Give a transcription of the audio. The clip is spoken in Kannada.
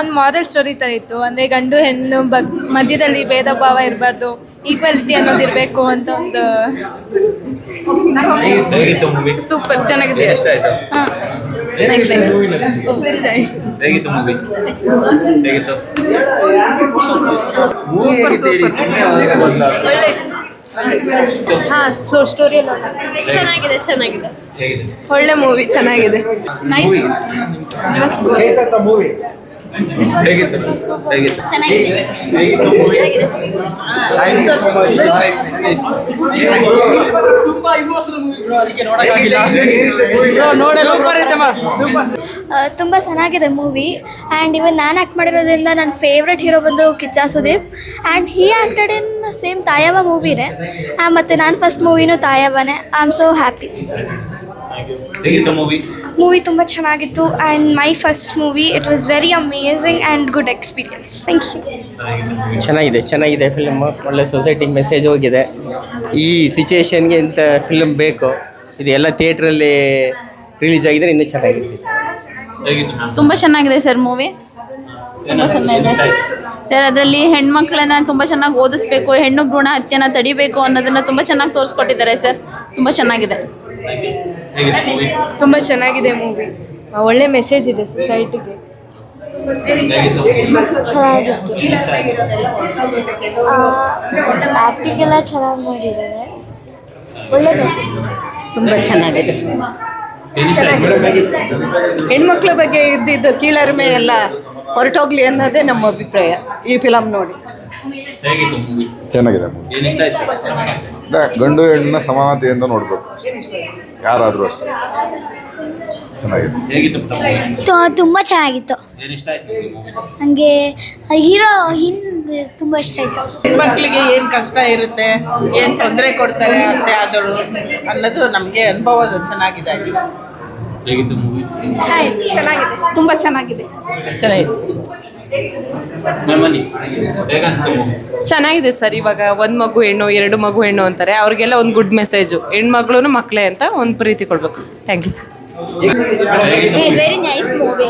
ಒಂದು ಮಾರಲ್ ಸ್ಟೋರಿ ಥರ ಇತ್ತು. ಅಂದರೆ ಗಂಡು ಹೆಣ್ಣು ಮಧ್ಯದಲ್ಲಿ ಭೇದ ಭಾವ ಇರಬಾರ್ದು, ಈಕ್ವಾಲಿಟಿ ಅನ್ನೋದು ಇರಬೇಕು ಅಂತ ಒಂದು. ಸೂಪರ್ ಚೆನ್ನಾಗಿದೆ. ಹಾಂ ಸ್ಟೋರಿ ಎಲ್ಲ ಚೆನ್ನಾಗಿದೆ ಚೆನ್ನಾಗಿದೆ. ಒಳ್ಳೆ ಮೂವಿ ಚೆನ್ನಾಗಿದೆ. ನೈಸ್. ತುಂಬ ಚೆನ್ನಾಗಿದೆ ಮೂವಿ. ಆ್ಯಂಡ್ ಇವನ್ ನಾನು ಆ್ಯಕ್ಟ್ ಮಾಡಿರೋದ್ರಿಂದ ನನ್ನ ಫೇವ್ರೆಟ್ ಹೀರೋ ಬಂದು Kichcha Sudeep. And he acted in same Tayavva ಮೂವಿನೇ. ಮತ್ತು ನಾನು ಫಸ್ಟ್ ಮೂವಿನೂ ತಾಯವ್ವನೇ. I am so happy. Movie ತುಂಬ ಚೆನ್ನಾಗಿತ್ತು. And my first movie. It was very amazing and good experience. Thank you. ಚೆನ್ನಾಗಿದೆ ಫಿಲ್ಮ್. ಒಳ್ಳೆ ಸೊಸೈಟಿಗೆ ಮೆಸೇಜ್ ಹೋಗಿದೆ. ಈ ಸಿಚುಯೇಷನ್ಗೆ ಇಂಥ ಫಿಲ್ಮ್ ಬೇಕು. ಇದು ಎಲ್ಲ ಥಿಯೇಟ್ರಲ್ಲಿ ರಿಲೀಸ್ ಆಗಿದ್ರೆ ಇನ್ನೂ ಚೆನ್ನಾಗಿದೆ. ತುಂಬ ಚೆನ್ನಾಗಿದೆ ಸರ್ ಮೂವಿ. ತುಂಬ ಚೆನ್ನಾಗಿದೆ ಸರ್. ಅದರಲ್ಲಿ ಹೆಣ್ಮಕ್ಳನ್ನ ತುಂಬ ಚೆನ್ನಾಗಿ ಓದಿಸ್ಬೇಕು, ಹೆಣ್ಣು ಭ್ರೂಣ ಹತ್ಯೆನ ತಡಿಬೇಕು ಅನ್ನೋದನ್ನು ತುಂಬ ಚೆನ್ನಾಗಿ ತೋರಿಸ್ಕೊಟ್ಟಿದ್ದಾರೆ ಸರ್. ತುಂಬ ಚೆನ್ನಾಗಿದೆ. ತುಂಬ ಚೆನ್ನಾಗಿದೆ ಮೂವಿ. ಒಳ್ಳೆ ಮೆಸೇಜ್ ಇದೆ ಸೊಸೈಟಿಗೆ. ಚೆನ್ನಾಗಿತ್ತು. ಆ್ಯಕ್ಟಿಂಗ್ ಎಲ್ಲ ಚೆನ್ನಾಗಿ ಮಾಡಿದ್ದಾರೆ. ಒಳ್ಳೆ ಮೆಸೇಜ್. ತುಂಬ ಚೆನ್ನಾಗಿದೆ. ಹೆಣ್ಮಕ್ಳ ಬಗ್ಗೆ ಇದ್ದಿದ್ದು ಕೀಳರಿಮೆ ಎಲ್ಲ ಹೊರಟೋಗ್ಲಿ ಅನ್ನೋದೇ ನಮ್ಮ ಅಭಿಪ್ರಾಯ ಈ ಫಿಲಮ್ ನೋಡಿ. ಚೆನ್ನಾಗಿದೆ. ಗಂಡು ಹೆಣ್ಣಿನ ಸಮಾನತೆಯಿಂದ ನೋಡಬೇಕು, ಯಾರಾದರೂ ಅಷ್ಟೇ. ಚೆನ್ನಾಗಿದೆ. ತುಂಬ ಚೆನ್ನಾಗಿತ್ತು. ನನಗೆ ಹೀರೋ ಹಿಂದೆ ತುಂಬ ಇಷ್ಟ ಆಯಿತು. ಹೆಣ್ಮಕ್ಳಿಗೆ ಏನು ಕಷ್ಟ ಇರುತ್ತೆ, ಏನು ತೊಂದರೆ ಕೊಡ್ತಾರೆ ಅತ್ತೆ ಆದಳು ಅನ್ನೋದು ನಮಗೆ ಅನುಭವ ಚೆನ್ನಾಗಿದೆ. ಚೆನ್ನಾಗಿದೆ. ತುಂಬ ಚೆನ್ನಾಗಿದೆ. ಚೆನ್ನಾಗಿದೆ ಸರ್. ಇವಾಗ ಒಂದು ಮಗು ಹೆಣ್ಣು, 2 ಮಗು ಹೆಣ್ಣು ಅಂತಾರೆ. ಅವ್ರಿಗೆಲ್ಲ ಒಂದು ಗುಡ್ ಮೆಸೇಜು. ಹೆಣ್ಮಕ್ಳು ಮಕ್ಕಳೇ ಅಂತ ಒಂದು ಪ್ರೀತಿ ಕೊಡಬೇಕು. Thank you sir. Very nice movie.